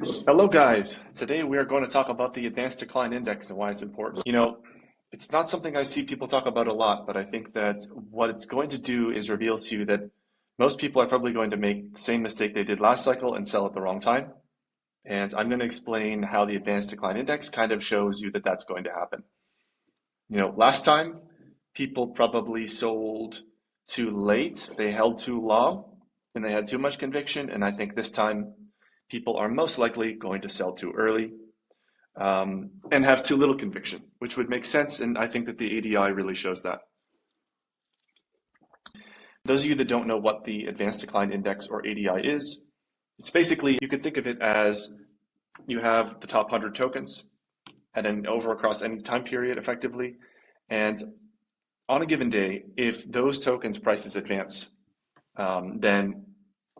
Hello, guys. Today we are going to talk about the Advanced Decline Index and why it's important. It's not something I see people talk about a lot, but I think that what it's going to do is reveal to you that most people are probably going to make the same mistake they did last cycle and sell at the wrong time. And I'm going to explain how the Advanced Decline Index kind of shows you that that's going to happen. Last time people probably sold too late, they held too long, and they had too much conviction. And I think this time people are most likely going to sell too early and have too little conviction, which would make sense. And I think that the ADI really shows that. Those of you that don't know what the Advanced Decline Index or ADI is, it's basically, you could think of it as you have the top 100 tokens and then over across any time period effectively. And on a given day, if those tokens prices advance, then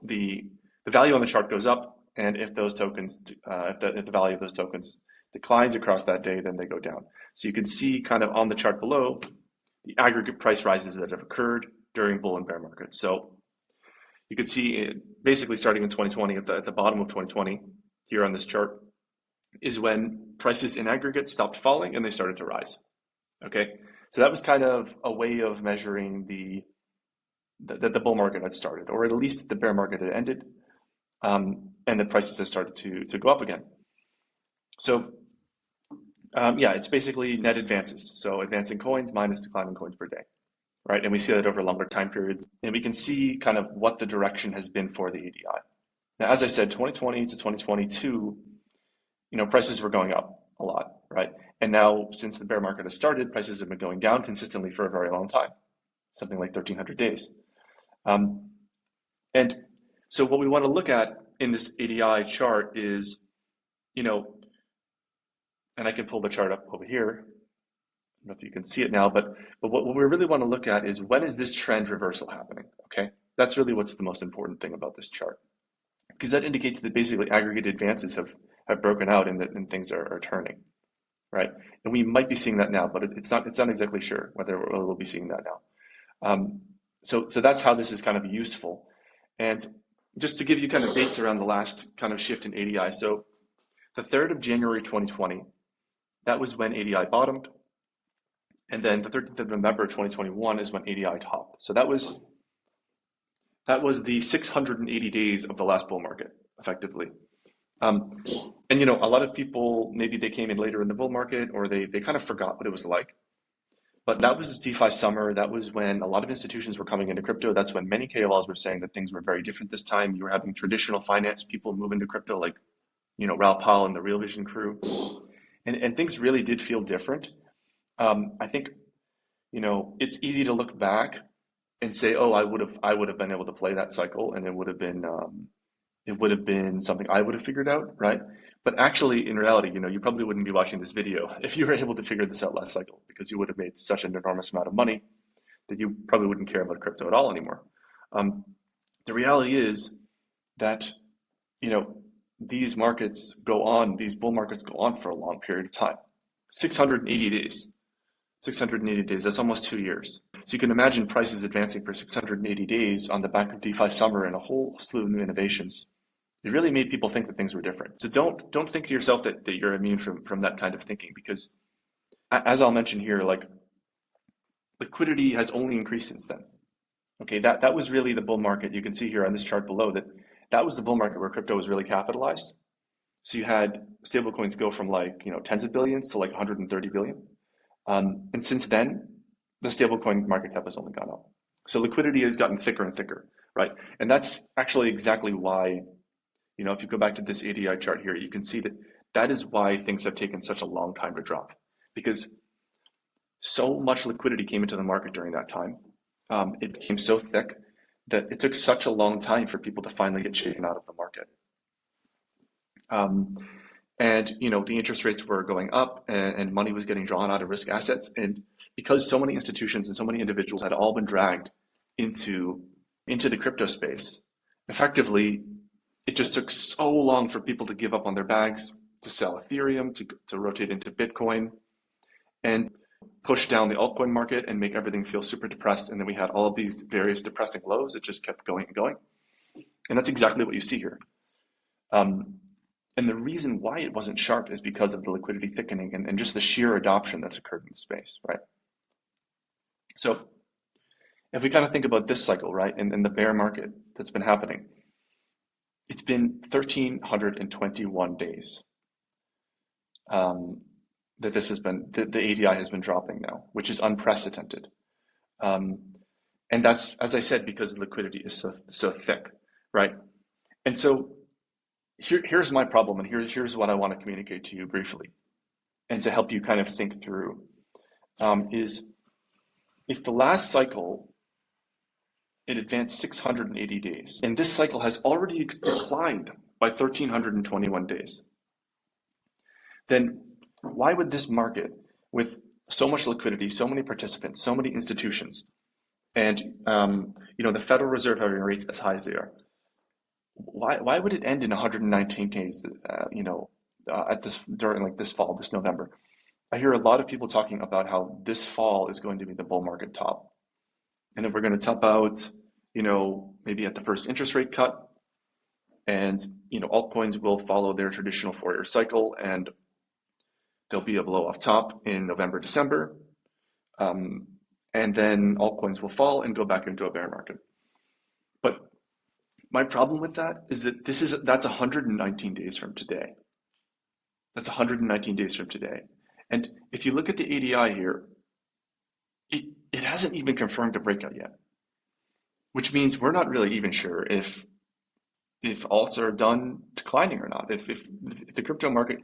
the value on the chart goes up. And if those tokens, if the value of those tokens declines across that day, then they go down. So you can see kind of on the chart below the aggregate price rises that have occurred during bull and bear markets. So you can see it basically starting in 2020 at the bottom of 2020 here on this chart is when prices in aggregate stopped falling and they started to rise. Okay, so that was kind of a way of measuring that the bull market had started, or at least the bear market had ended, and the prices had started to go up again. So yeah, it's basically net advances. So advancing coins minus declining coins per day, right? And we see that over longer time periods, and we can see kind of what the direction has been for the ADI. Now, as I said, 2020 to 2022, prices were going up a lot, right? And now, since the bear market has started, prices have been going down consistently for a very long time, something like 1,300 days. And so what we want to look at in this ADI chart is, and I can pull the chart up over here. I don't know if you can see it now, but what we really want to look at is when is this trend reversal happening, okay? That's really what's the most important thing about this chart, because that indicates that basically aggregate advances have broken out and things are turning, right? And we might be seeing that now, but it's not exactly sure whether we'll be seeing that now. So that's how this is kind of useful. And just to give you kind of dates around the last kind of shift in ADI. So the 3rd of January 2020, that was when ADI bottomed. And then the 13th of November 2021 is when ADI topped. So that was the 680 days of the last bull market, effectively. And a lot of people, maybe they came in later in the bull market or they kind of forgot what it was like. But that was DeFi summer. That was when a lot of institutions were coming into crypto. That's when many KOLs were saying that things were very different this time. You were having traditional finance people move into crypto, like, Raoul Pal and the Real Vision crew. And things really did feel different. I think, it's easy to look back and say, oh, I would have been able to play that cycle and it would have been something I would have figured out, right? But actually, in reality, you probably wouldn't be watching this video if you were able to figure this out last cycle, because you would have made such an enormous amount of money that you probably wouldn't care about crypto at all anymore. The reality is that, these bull markets go on for a long period of time, 680 days. 680 days, that's almost 2 years. So you can imagine prices advancing for 680 days on the back of DeFi summer and a whole slew of new innovations. It really made people think that things were different. So don't think to yourself that you're immune from that kind of thinking, because as I'll mention here, like, liquidity has only increased since then. Okay, that was really the bull market. You can see here on this chart below that was the bull market where crypto was really capitalized. So you had stablecoins go from tens of billions to 130 billion. And since then, the stablecoin market cap has only gone up. So liquidity has gotten thicker and thicker, right? And that's actually exactly why, if you go back to this ADI chart here, you can see that is why things have taken such a long time to drop, because so much liquidity came into the market during that time. It became so thick that it took such a long time for people to finally get shaken out of the market. And the interest rates were going up and money was getting drawn out of risk assets. And because so many institutions and so many individuals had all been dragged into the crypto space, effectively, it just took so long for people to give up on their bags, to sell Ethereum, to rotate into Bitcoin, and push down the altcoin market and make everything feel super depressed. And then we had all of these various depressing lows. It just kept going and going. And that's exactly what you see here. And the reason why it wasn't sharp is because of the liquidity thickening and just the sheer adoption that's occurred in the space, right? So if we kind of think about this cycle, right, and the bear market that's been happening, it's been 1,321 days that this has been, the ADI has been dropping now, which is unprecedented. Um, and that's, as I said, because liquidity is so thick, right? And so here's my problem, and here's what I want to communicate to you briefly, and to help you kind of think through, is if the last cycle it advanced 680 days, and this cycle has already declined by 1,321 days, then why would this market, with so much liquidity, so many participants, so many institutions, and the Federal Reserve having rates as high as they are, why would it end in 119 days? At this during like this fall, this November, I hear a lot of people talking about how this fall is going to be the bull market top, and then we're going to top out, maybe at the first interest rate cut, and altcoins will follow their traditional 4-year cycle, and there'll be a blow off top in November, December, and then altcoins will fall and go back into a bear market. But my problem with that is that that's 119 days from today. That's 119 days from today. And if you look at the ADI here, it hasn't even confirmed a breakout yet, which means we're not really even sure if alts are done declining or not, if the crypto market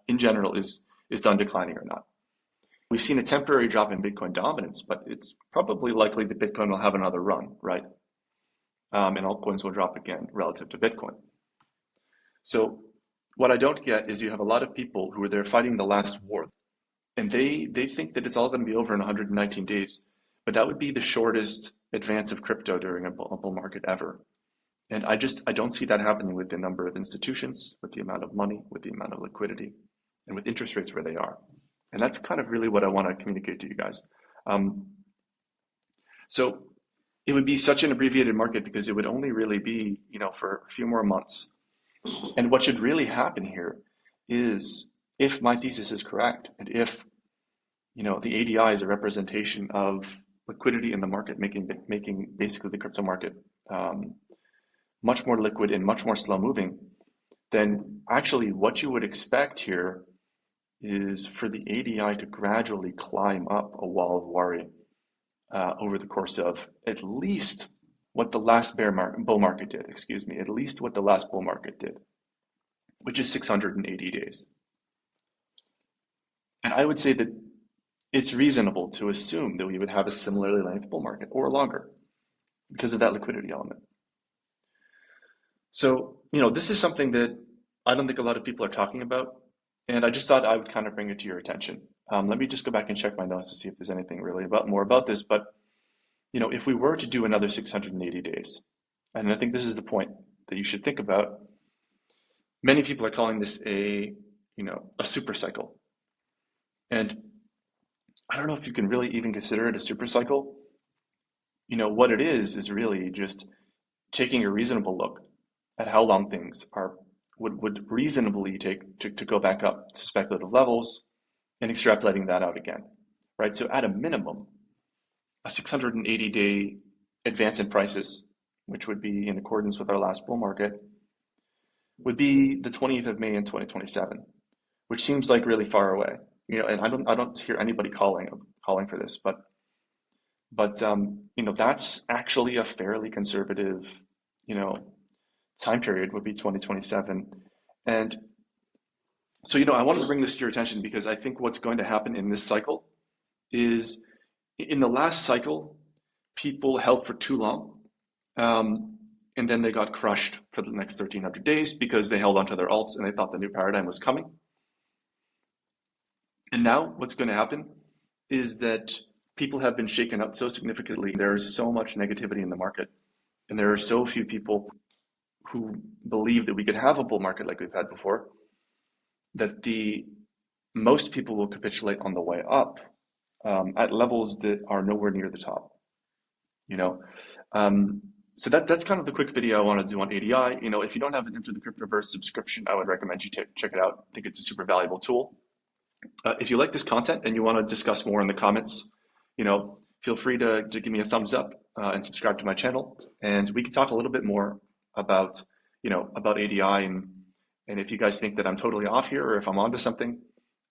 in general is done declining or not. We've seen a temporary drop in Bitcoin dominance, but it's probably likely that Bitcoin will have another run, right? And altcoins will drop again relative to Bitcoin. So what I don't get is you have a lot of people who are there fighting the last war, and they think that it's all going to be over in 119 days, but that would be the shortest advance of crypto during a bull market ever. And I don't see that happening with the number of institutions, with the amount of money, with the amount of liquidity, and with interest rates where they are. And that's kind of really what I want to communicate to you guys. So it would be such an abbreviated market because it would only really be, for a few more months. And what should really happen here is, if my thesis is correct, and if, the ADI is a representation of liquidity in the market, making basically the crypto market much more liquid and much more slow moving, then actually what you would expect here is for the ADI to gradually climb up a wall of worry over the course of at least what the last bull market did, at least what the last bull market did, which is 680 days. And I would say that it's reasonable to assume that we would have a similarly length bull market or longer because of that liquidity element. So, this is something that I don't think a lot of people are talking about, and I just thought I would kind of bring it to your attention. Let me just go back and check my notes to see if there's anything really more about this. But, if we were to do another 680 days, and I think this is the point that you should think about, many people are calling this a super cycle. And I don't know if you can really even consider it a super cycle. What it is really just taking a reasonable look at how long things would reasonably take to go back up to speculative levels and extrapolating that out again, right? So at a minimum, a 680-day advance in prices, which would be in accordance with our last bull market, would be the 20th of May in 2027, which seems like really far away. And I don't hear anybody calling for this, but that's actually a fairly conservative, time period would be 2027. And so, I wanted to bring this to your attention because I think what's going to happen in this cycle is, in the last cycle, people held for too long, and then they got crushed for the next 1,300 days because they held onto their alts and they thought the new paradigm was coming. And now what's going to happen is that people have been shaken out so significantly. There is so much negativity in the market, and there are so few people who believe that we could have a bull market like we've had before, that most people will capitulate on the way up at levels that are nowhere near the top. So that's kind of the quick video I want to do on ADI. You know, if you don't have an Into the Cryptoverse subscription, I would recommend you check it out. I think it's a super valuable tool. If you like this content and you want to discuss more in the comments, you know, feel free to give me a thumbs up and subscribe to my channel, and we can talk a little bit more about, you know, about ADI and if you guys think that I'm totally off here or if I'm onto something.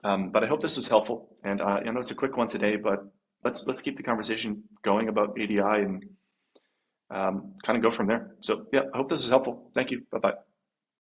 But I hope this was helpful, and I know it's a quick one today, but let's keep the conversation going about ADI and kind of go from there. So yeah, I hope this was helpful. Thank you. Bye bye.